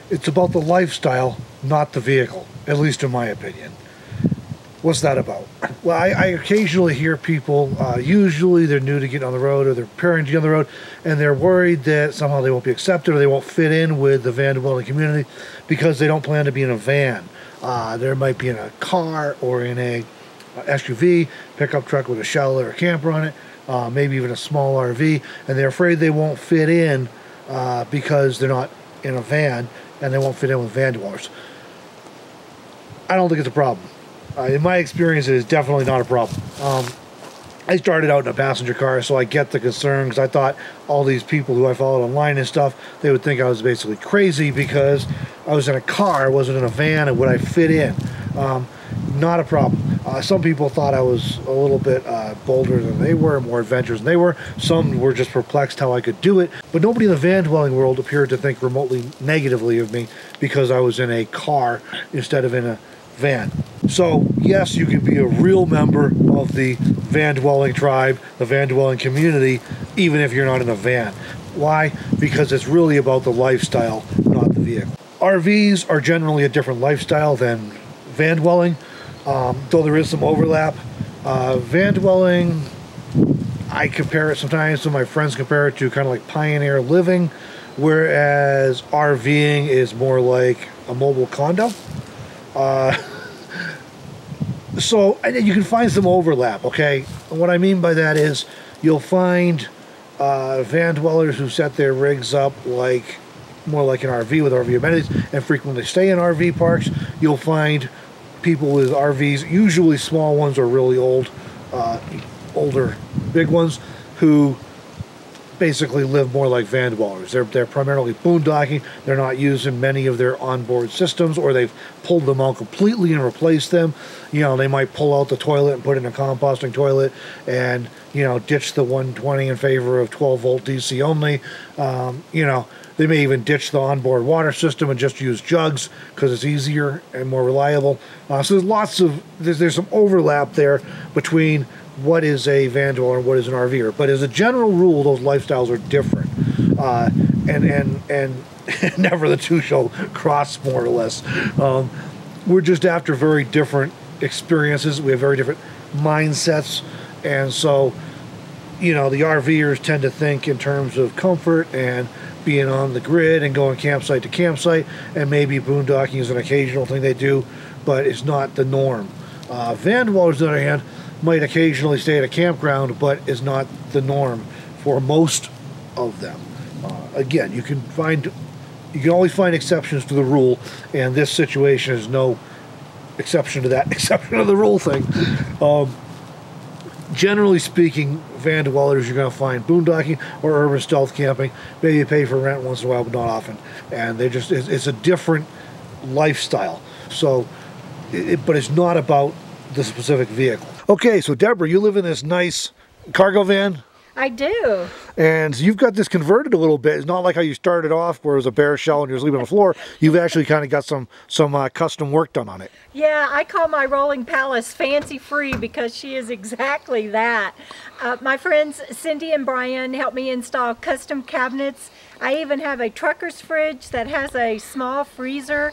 It's about the lifestyle, not the vehicle, at least in my opinion. What's that about? Well, I occasionally hear people, usually they're new to getting on the road or they're preparing to get on the road, and they're worried that somehow they won't be accepted or they won't fit in with the van dwelling community because they don't plan to be in a van. There might be in a car or in a SUV, pickup truck with a shell or a camper on it, maybe even a small RV, and they're afraid they won't fit in because they're not in a van and they won't fit in with van dwellers. I don't think it's a problem. In my experience, it is definitely not a problem. I started out in a passenger car, so I get the concern, because I thought all these people who I followed online and stuff, they would think I was basically crazy because I was in a car, I wasn't in a van, and would I fit in? Not a problem. Some people thought I was a little bit bolder than they were, more adventurous than they were. Some were just perplexed how I could do it. But nobody in the van dwelling world appeared to think remotely negatively of me because I was in a car instead of in a van. So yes, you can be a real member of the van dwelling tribe, the van dwelling community, even if you're not in a van. Why? Because it's really about the lifestyle, not the vehicle. RVs are generally a different lifestyle than van dwelling, though there is some overlap. Van dwelling, I compare it sometimes, some of my friends compare it to kind of like pioneer living, whereas RVing is more like a mobile condo. So you can find some overlap, okay? And what I mean by that is you'll find van dwellers who set their rigs up like more like an RV with RV amenities and frequently stay in RV parks. You'll find people with RVs, usually small ones or really old, older big ones, who basically live more like van dwellers. They're primarily boondocking. They're not using many of their onboard systems, or they've pulled them out completely and replaced them. You know, they might pull out the toilet and put in a composting toilet and, you know, ditch the 120 in favor of 12 volt DC only. You know, they may even ditch the onboard water system and just use jugs because it's easier and more reliable. So there's some overlap there between what is a van dweller and what is an RVer. But as a general rule, those lifestyles are different. And never the two shall cross, more or less. We're just after very different experiences. We have very different mindsets. And so, you know, the RVers tend to think in terms of comfort and being on the grid and going campsite to campsite, and maybe boondocking is an occasional thing they do, but it's not the norm. Van dwellers, on the other hand, might occasionally stay at a campground, but is not the norm for most of them. Again, you can always find exceptions to the rule, and this situation is no exception to that exception to the rule thing. Generally speaking, van dwellers, you're going to find boondocking or urban stealth camping. Maybe you pay for rent once in a while, but not often. And it's a different lifestyle. So, but it's not about the specific vehicle. Okay, so Deborah, you live in this nice cargo van? I do. And you've got this converted a little bit. It's not like how you started off where it was a bare shell and you're sleeping on the floor. You've actually kind of got some custom work done on it. Yeah, I call my rolling palace fancy free because she is exactly that. My friends Cindy and Brian helped me install custom cabinets. I even have a trucker's fridge that has a small freezer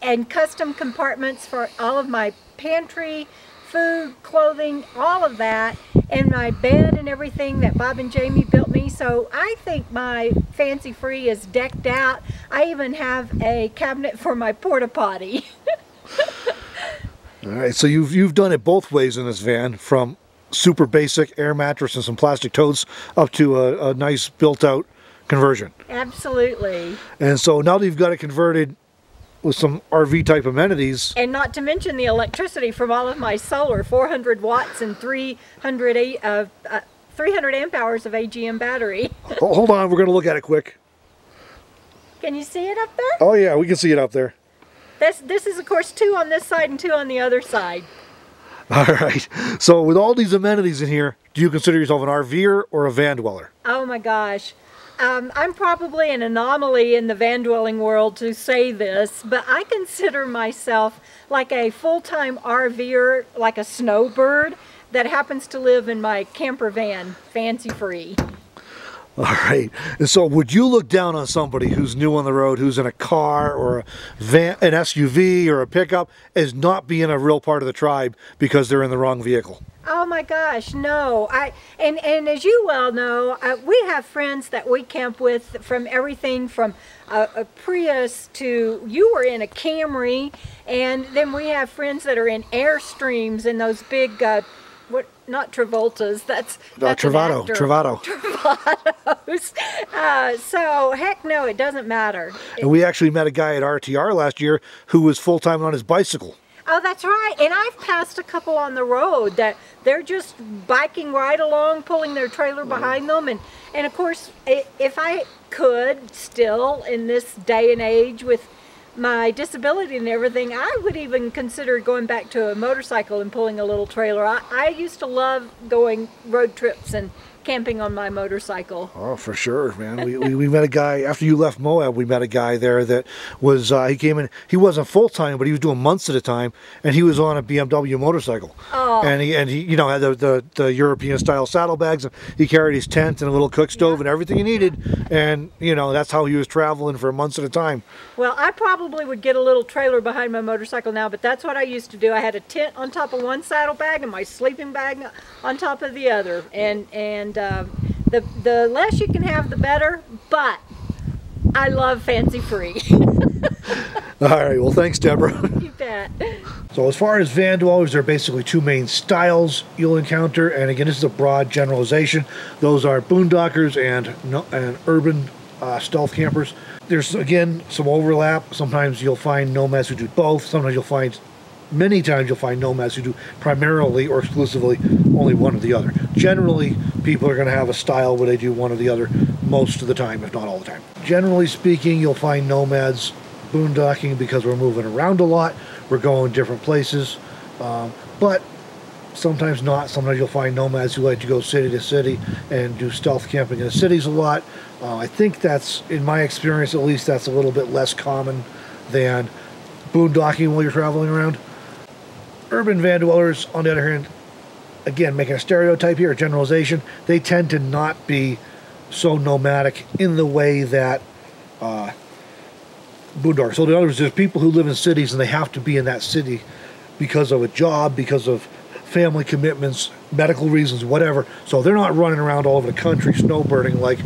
and custom compartments for all of my pantry, food, clothing, all of that, and my bed and everything that Bob and Jamie built me. So I think my fancy free is decked out. I even have a cabinet for my porta potty. All right, so you've done it both ways in this van, from super basic air mattress and some plastic totes up to a nice built-out conversion. Absolutely. And so now that you've got it converted with some RV type amenities. And not to mention the electricity from all of my solar, 400 watts and 300 amp hours of AGM battery. Hold on, we're going to look at it quick. Can you see it up there? Oh yeah, we can see it up there. This is of course 2 on this side and 2 on the other side. All right, so with all these amenities in here, do you consider yourself an RVer or a van dweller? Oh my gosh. I'm probably an anomaly in the van dwelling world to say this, but I consider myself like a full-time RVer, like a snowbird that happens to live in my camper van, fancy free. All right. And so would you look down on somebody who's new on the road, who's in a car or a van, an SUV or a pickup, as not being a real part of the tribe because they're in the wrong vehicle? Oh my gosh, no. And as you well know, we have friends that we camp with from everything from a Prius to, you were in a Camry, and then we have friends that are in Airstreams and those big not Travoltas, that's Travato. Travatos. So heck no, it doesn't matter. And we actually met a guy at RTR last year who was full-time on his bicycle. Oh, that's right. And I've passed a couple on the road that they're just biking right along, pulling their trailer behind them. And of course, if I could still in this day and age with my disability and everything, I would even consider going back to a motorcycle and pulling a little trailer. I used to love going road trips and camping on my motorcycle. Oh, for sure, man. We met a guy, after you left Moab, we met a guy there that was, he came in, he wasn't full-time, but he was doing months at a time, and he was on a BMW motorcycle. Oh. And he you know, had the European-style saddlebags, and he carried his tent and a little cook stove and everything he needed, and, you know, that's how he was traveling for months at a time. Well, I probably would get a little trailer behind my motorcycle now, but that's what I used to do. I had a tent on top of one saddlebag and my sleeping bag on top of the other, and the less you can have, the better, but I love fancy free. All right, well, thanks, Deborah. You bet. So as far as van dwellers, there are basically two main styles you'll encounter, and again, this is a broad generalization. Those are boondockers and urban stealth campers. There's, again, some overlap. Sometimes you'll find nomads who do both. Sometimes you'll find, many times you'll find nomads who do primarily or exclusively only one or the other. Generally, people are going to have a style where they do one or the other most of the time, if not all the time. Generally speaking, you'll find nomads boondocking because we're moving around a lot. We're going different places, but sometimes not. Sometimes you'll find nomads who like to go city to city and do stealth camping in the cities a lot. I think that's, in my experience at least, that's a little bit less common than boondocking while you're traveling around. Urban van dwellers, on the other hand, again, making a stereotype here, a generalization, they tend to not be so nomadic in the way that boondockers. So in other words, there's people who live in cities and they have to be in that city because of a job, because of family commitments, medical reasons, whatever. So they're not running around all over the country snowbirding like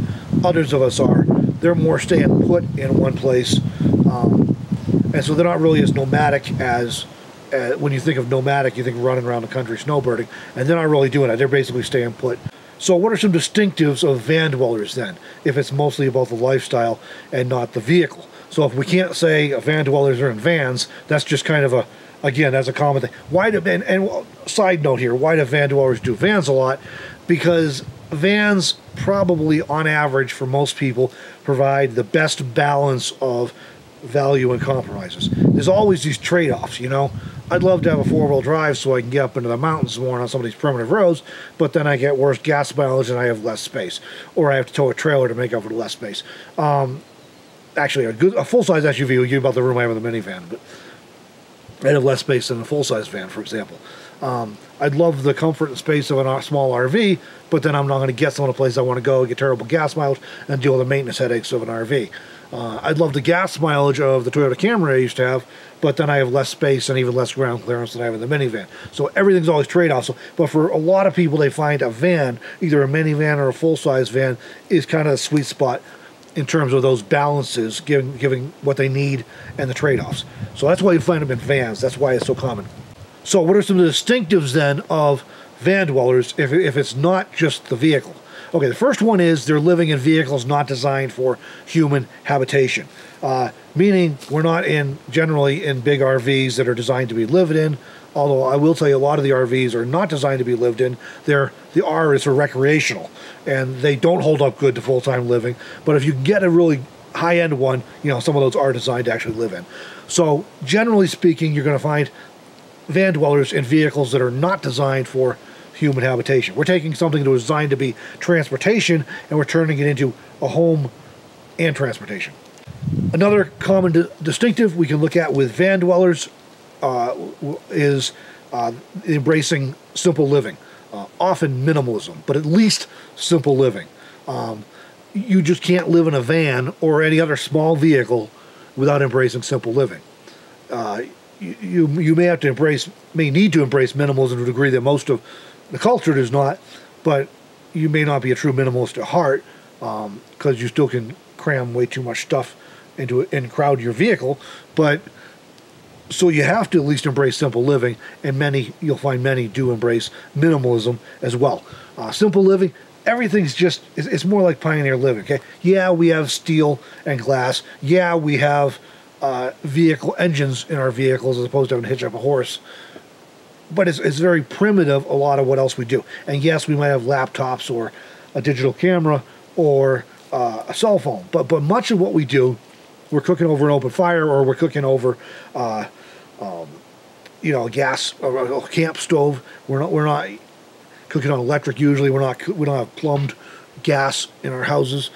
others of us are. They're more staying put in one place. And so they're not really as nomadic as, when you think of nomadic, you think running around the country snowbirding. And they're not really doing that. They're basically staying put. So what are some distinctives of van dwellers then, if it's mostly about the lifestyle and not the vehicle? So if we can't say van dwellers are in vans, that's just kind of a, again, that's a common thing. Why do, and side note here, why do van dwellers do vans a lot? Because vans probably, on average, for most people, provide the best balance of value and compromises. There's always these trade-offs, you know. I'd love to have a four-wheel drive so I can get up into the mountains more on some of these primitive roads, but then I get worse gas mileage and I have less space. Or I have to tow a trailer to make up for the less space. Actually, a full-size SUV will give about the room I have in the minivan, but I'd have less space than a full-size van, for example. I'd love the comfort and space of a small RV, but then I'm not going to get some of the places I want to go, get terrible gas mileage, and deal with the maintenance headaches of an RV. I'd love the gas mileage of the Toyota Camry I used to have, but then I have less space and even less ground clearance than I have in the minivan. So everything's always trade-offs. But for a lot of people, they find a van, either a minivan or a full-size van, is kind of a sweet spot in terms of those balances, giving what they need and the trade-offs. So that's why you find them in vans. That's why it's so common. So what are some of the distinctives then of van dwellers if it's not just the vehicle? Okay, the first one is they're living in vehicles not designed for human habitation. Meaning we're not generally in big RVs that are designed to be lived in, although I will tell you a lot of the RVs are not designed to be lived in. The R is for recreational, and they don't hold up good to full-time living. But if you get a really high-end one, you know, some of those are designed to actually live in. So generally speaking, you're going to find van dwellers in vehicles that are not designed for human habitation. We're taking something that was designed to be transportation and we're turning it into a home and transportation. Another common distinctive we can look at with van dwellers is embracing simple living. Often minimalism, but at least simple living. you just can't live in a van or any other small vehicle without embracing simple living. You may need to embrace minimalism to a degree that most of the culture does not, but you may not be a true minimalist at heart, because you still can cram way too much stuff into it and crowd your vehicle. But so you have to at least embrace simple living, and you'll find many do embrace minimalism as well. Simple living, everything's it's more like pioneer living. Okay, yeah, we have steel and glass. Yeah, we have vehicle engines in our vehicles as opposed to having to hitch up a horse. But it's very primitive, a lot of what else we do. And yes, we might have laptops or a digital camera or a cell phone. But much of what we do, we're cooking over an open fire, or we're cooking over gas, or a camp stove. We're not cooking on electric usually. We don't have plumbed gas in our houses.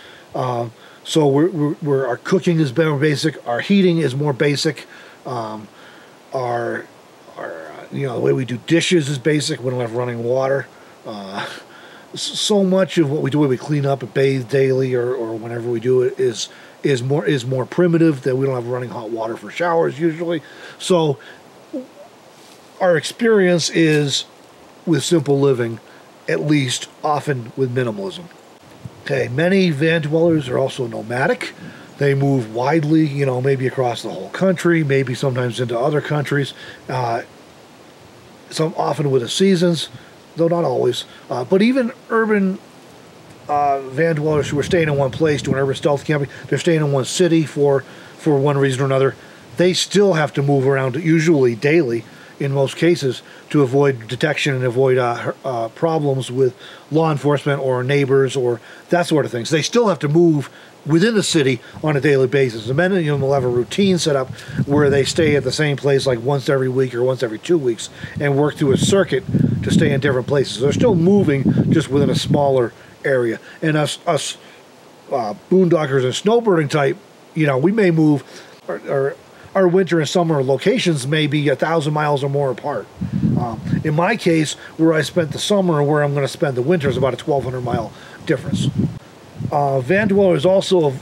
So our cooking is more basic. Our heating is more basic. The way we do dishes is basic. We don't have running water. So much of what we do, when we clean up and bathe daily, or whenever we do it, is more primitive. That we don't have running hot water for showers usually. So our experience is with simple living, at least often with minimalism. Okay, many van dwellers are also nomadic. They move widely, maybe across the whole country, maybe sometimes into other countries. Some often with the seasons, though not always. But even urban van dwellers who are staying in one place, doing urban stealth camping, they're staying in one city for one reason or another. They still have to move around, usually daily, in most cases, to avoid detection and avoid problems with law enforcement or neighbors or that sort of thing. So they still have to move within the city on a daily basis. And many of them will have a routine set up where they stay at the same place like once every week or once every 2 weeks and work through a circuit to stay in different places. They're still moving, just within a smaller area. And us boondockers and snowbirding type, we may move, or our winter and summer locations may be 1,000 miles or more apart. In my case, where I spent the summer and where I'm going to spend the winter is about a 1,200 mile difference. Van dwellers also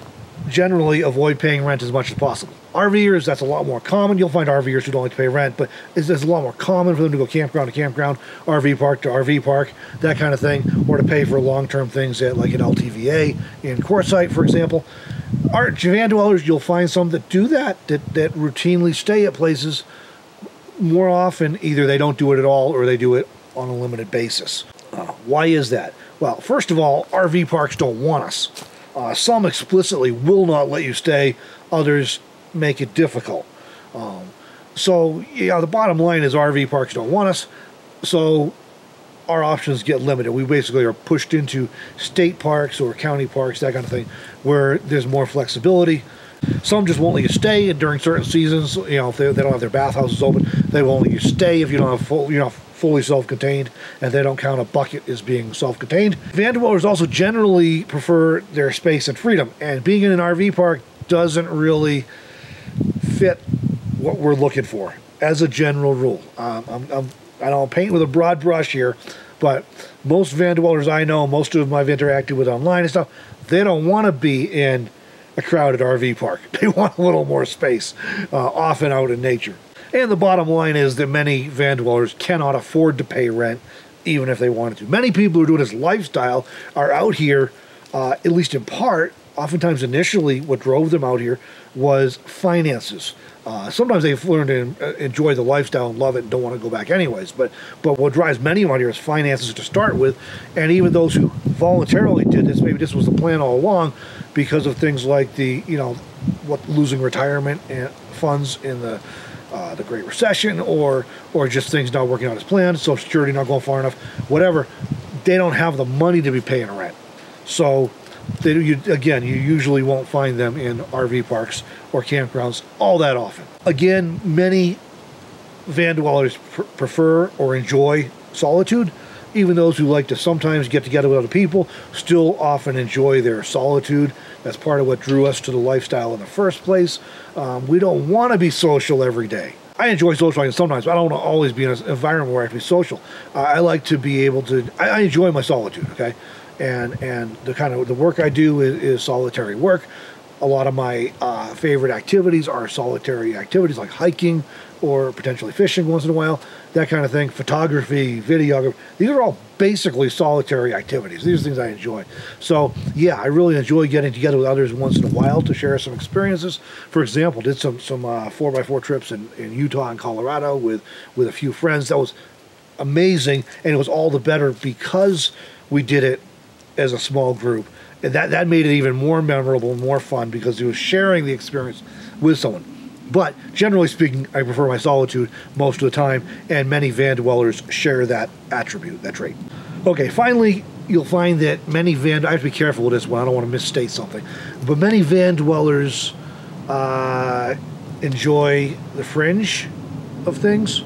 generally avoid paying rent as much as possible. RVers, that's a lot more common. You'll find RVers who don't like to pay rent, but it's a lot more common for them to go campground to campground, RV park to RV park, that kind of thing, or to pay for long-term things at like an LTVA in Quartzsite, for example. Our van dwellers, you'll find some that do that routinely stay at places. More often, either they don't do it at all or they do it on a limited basis. Why is that? Well, first of all, RV parks don't want us. Some explicitly will not let you stay. Others make it difficult. The bottom line is RV parks don't want us. So our options get limited. We basically are pushed into state parks or county parks, that kind of thing, where there's more flexibility. Some just won't let you stay, and during certain seasons, if they don't have their bathhouses open, they won't let you stay if you don't have fully self-contained, and they don't count a bucket as being self-contained. Van dwellers also generally prefer their space and freedom, and being in an RV park doesn't really fit what we're looking for as a general rule. I don't paint with a broad brush here, but most van dwellers I know, most of them I've interacted with online and stuff, they don't want to be in a crowded RV park. They want a little more space, often out in nature. And the bottom line is that many van dwellers cannot afford to pay rent, even if they wanted to. Many people who are doing this lifestyle are out here, at least in part, oftentimes initially what drove them out here was finances. Sometimes they've learned to enjoy the lifestyle and love it and don't want to go back anyways. But what drives many of them out here is finances to start with. And even those who voluntarily did this, maybe this was the plan all along because of things like losing retirement and funds in the Great Recession, or just things not working out as planned, Social Security not going far enough, whatever. They don't have the money to be paying rent. So you usually won't find them in RV parks or campgrounds all that often. Again, many van dwellers prefer or enjoy solitude. Even those who like to sometimes get together with other people still often enjoy their solitude. That's part of what drew us to the lifestyle in the first place. We don't want to be social every day. I enjoy socializing sometimes, but I don't want to always be in an environment where I have to be social. I like to be able to, I enjoy my solitude, okay? and the kind of the work I do is solitary work. A lot of my favorite activities are solitary activities like hiking or potentially fishing once in a while, that kind of thing. Photography, videography, these are all basically solitary activities. These are things I enjoy. So yeah, I really enjoy getting together with others once in a while to share some experiences. For example, did some 4x4 trips in Utah and Colorado with a few friends. That was amazing, and it was all the better because we did it as a small group. And that made it even more memorable and more fun because it was sharing the experience with someone. But generally speaking, I prefer my solitude most of the time, and many van dwellers share that attribute, that trait. Okay, finally, you'll find that many I have to be careful with this one, I don't want to misstate something, but many van dwellers enjoy the fringe of things,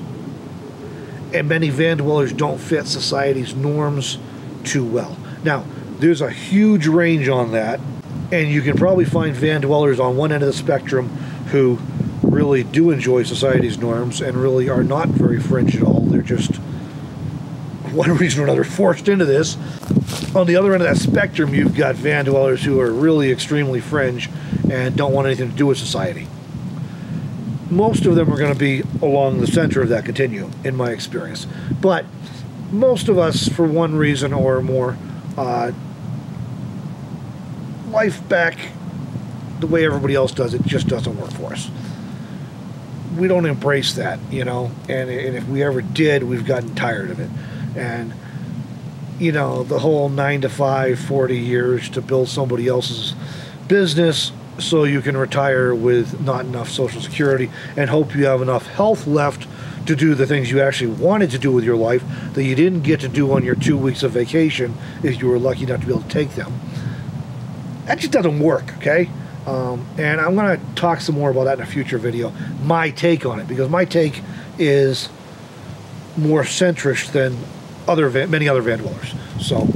and many van dwellers don't fit society's norms too well. Now, there's a huge range on that, and you can probably find van dwellers on one end of the spectrum who really do enjoy society's norms and really are not very fringe at all. They're just, for one reason or another, forced into this. On the other end of that spectrum, you've got van dwellers who are really extremely fringe and don't want anything to do with society. Most of them are going to be along the center of that continuum, in my experience. But most of us, for one reason or more, life back the way everybody else does it just doesn't work for us. We don't embrace that, you know, and if we ever did, we've gotten tired of it. And you know, the whole 9 to 5, 40 years to build somebody else's business so you can retire with not enough Social Security and hope you have enough health left to do the things you actually wanted to do with your life that you didn't get to do on your 2 weeks of vacation if you were lucky enough to be able to take them. That just doesn't work, okay? And I'm going to talk some more about that in a future video, my take on it, because my take is more centrist than many other van dwellers. So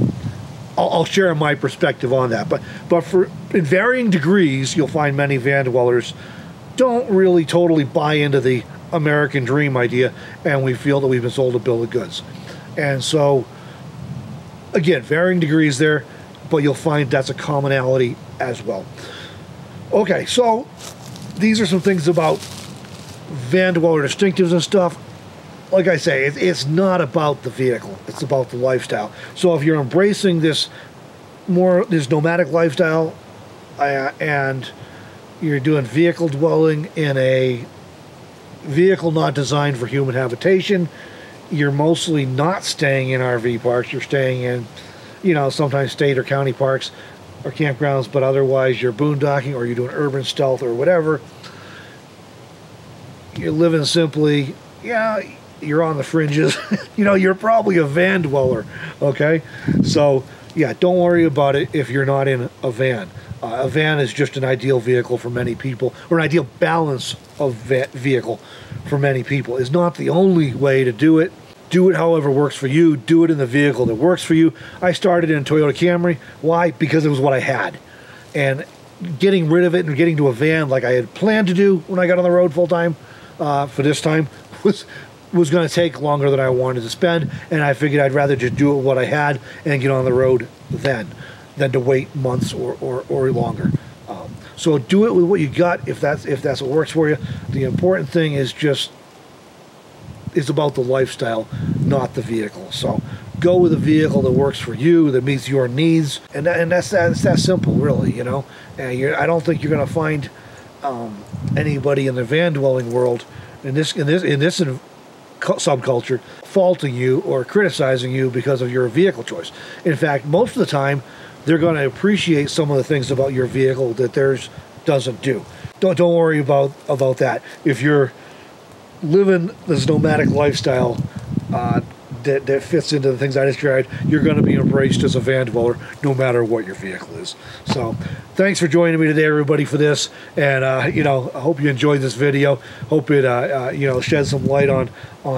I'll share my perspective on that. But in varying degrees, you'll find many van dwellers don't really totally buy into the American dream idea, and we feel that we've been sold a bill of goods. And so, again, varying degrees there, but you'll find that's a commonality as well. Okay, so these are some things about van dweller distinctives and stuff. Like I say, it's not about the vehicle, it's about the lifestyle. So if you're embracing this nomadic lifestyle and you're doing vehicle dwelling in a vehicle not designed for human habitation, you're mostly not staying in RV parks, you're staying in, you know, sometimes state or county parks or campgrounds, but otherwise you're boondocking or you're doing urban stealth or whatever. You're living simply, yeah, you're on the fringes. You know, you're probably a van dweller, okay? So, yeah, don't worry about it if you're not in a van. A van is just an ideal vehicle for many people, or an ideal balance of vehicle for many people. It's not the only way to do it. Do it however works for you. Do it in the vehicle that works for you. I started in a Toyota Camry. Why? Because it was what I had. And getting rid of it and getting to a van like I had planned to do when I got on the road full time for this time was going to take longer than I wanted to spend, and I figured I'd rather just do it with what I had and get on the road then than to wait months or longer. So do it with what you got if that's what works for you. The important thing is it's about the lifestyle, not the vehicle. So go with a vehicle that works for you, that meets your needs, and that's that simple, really. You know, and I don't think you're going to find anybody in the van dwelling world in this subculture faulting you or criticizing you because of your vehicle choice. In fact, most of the time, they're going to appreciate some of the things about your vehicle that theirs doesn't do. Don't worry about that. If you're living this nomadic lifestyle that fits into the things I described, you're going to be embraced as a van dweller no matter what your vehicle is. So thanks for joining me today, everybody, for this. And you know, I hope you enjoyed this video. Hope it you know, sheds some light on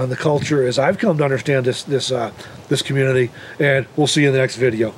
the culture as I've come to understand this community. And we'll see you in the next video.